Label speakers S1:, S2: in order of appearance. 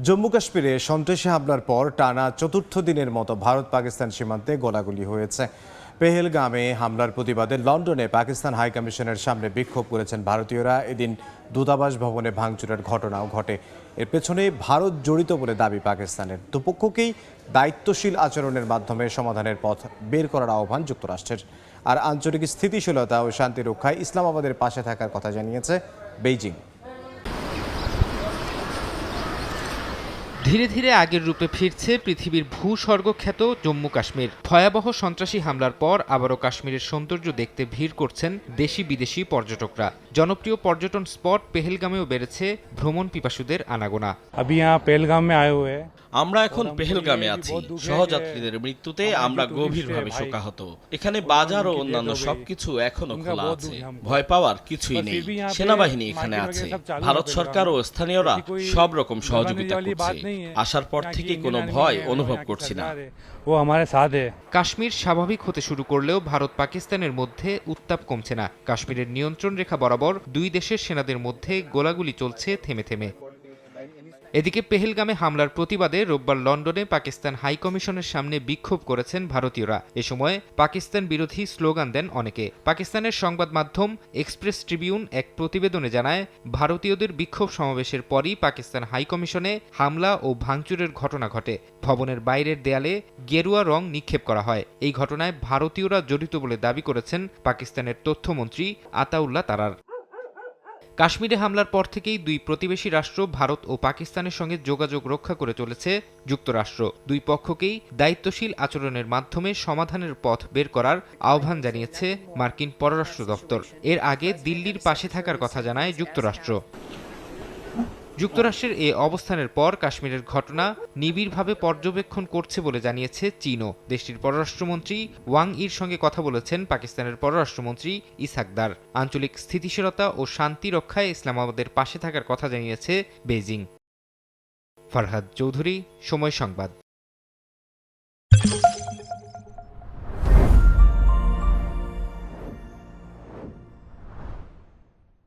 S1: জম্মু কাশ্মীরে সন্ত্রাসী হামলার পর টানা চতুর্থ দিনের মতো ভারত পাকিস্তান সীমান্তে গোলাগুলি হয়েছে। পেহেলগামে হামলার প্রতিবাদে লন্ডনে পাকিস্তান হাইকমিশনের সামনে বিক্ষোভ করেছেন ভারতীয়রা। এদিন দূতাবাস ভবনে ভাঙচুরের ঘটনাও ঘটে। এর পেছনে ভারত জড়িত বলে দাবি পাকিস্তানের। দুপক্ষকেই দায়িত্বশীল আচরণের মাধ্যমে সমাধানের পথ বের করার আহ্বান যুক্তরাষ্ট্রের। আর আঞ্চলিক স্থিতিশীলতা ও শান্তি রক্ষায় ইসলামাবাদের পাশে থাকার কথা জানিয়েছে বেইজিং।
S2: ধীরে ধীরে আগের রূপে ফিরছে পৃথিবীর ভূস্বর্গখ্যাত জম্মু কাশ্মীর। ভয়াবহ সন্ত্রাসী হামলার পর আবারও কাশ্মীরের সৌন্দর্য দেখতে ভিড় করছেন দেশি বিদেশি পর্যটকরা। জনপ্রিয় পর্যটন স্পট পেহেলগামেও বেড়েছে ভ্রমণ পিপাসুদের আনাগোনা।
S3: আমরা এখন পেহেলগামে আছি। সহযাত্রীদের মৃত্যুতে আমরা গভীরভাবে শোকাহত। এখানে বাজার ও অন্যান্য সবকিছু এখনো খোলা আছে। ভয় পাওয়ার কিছুই নেই। সেনাবাহিনী এখানে আছে। ভারত সরকার ও স্থানীয়রা সব রকম সহযোগিতা করছে। আসার পর থেকে কোনো ভয় অনুভব করছি না।
S2: কাশ্মীর স্বাভাবিক হতে শুরু করলেও ভারত পাকিস্তানের মধ্যে উত্তাপ কমছে না। কাশ্মীরের নিয়ন্ত্রণ রেখা বরাবর দুই দেশের সেনাদের মধ্যে গোলাগুলি চলছে থেমে থেমে। এদিকে পেহেলগামে হামলার প্রতিবাদে রোববার লন্ডনে পাকিস্তান হাইকমিশনের সামনে বিক্ষোভ করেছেন ভারতীয়রা। এ সময় পাকিস্তান বিরোধী স্লোগান দেন অনেকে। পাকিস্তানের সংবাদ মাধ্যম এক্সপ্রেস ট্রিবিউন এক প্রতিবেদনে জানায়, ভারতীয়দের বিক্ষোভ সমাবেশের পরই পাকিস্তান হাইকমিশনে হামলা ও ভাঙচুরের ঘটনা ঘটে। ভবনের বাইরের দেয়ালে গেরুয়া রং নিক্ষেপ করা হয়। এই ঘটনায় ভারতীয়রা জড়িত বলে দাবি করেছেন পাকিস্তানের তথ্যমন্ত্রী আতাউল্লাহ তারার। কাশ্মীরে হামলার পর থেকেই দুই প্রতিবেশী রাষ্ট্র ভারত ও পাকিস্তানের সঙ্গে যোগাযোগ রক্ষা করে চলেছে যুক্তরাষ্ট্র। দুই পক্ষকেই দায়িত্বশীল আচরণের মাধ্যমে সমাধানের পথ বের করার আহ্বান জানিয়েছে মার্কিন পররাষ্ট্র দপ্তর। এর আগে দিল্লির পাশে থাকার কথা জানায় যুক্তরাষ্ট্র। যুক্তরাষ্ট্রের এ অবস্থানের পর কাশ্মীরের ঘটনা নিবিড়ভাবে পর্যবেক্ষণ করছে বলে জানিয়েছে চীনও। দেশটির পররাষ্ট্রমন্ত্রী ওয়াং ইর সঙ্গে কথা বলেছেন পাকিস্তানের পররাষ্ট্রমন্ত্রী ইসহাকদার। আঞ্চলিক স্থিতিশীলতা ও শান্তি রক্ষায় ইসলামাবাদের পাশে থাকার কথা জানিয়েছে বেইজিং। ফারহাদ চৌধুরী, সময় সংবাদ।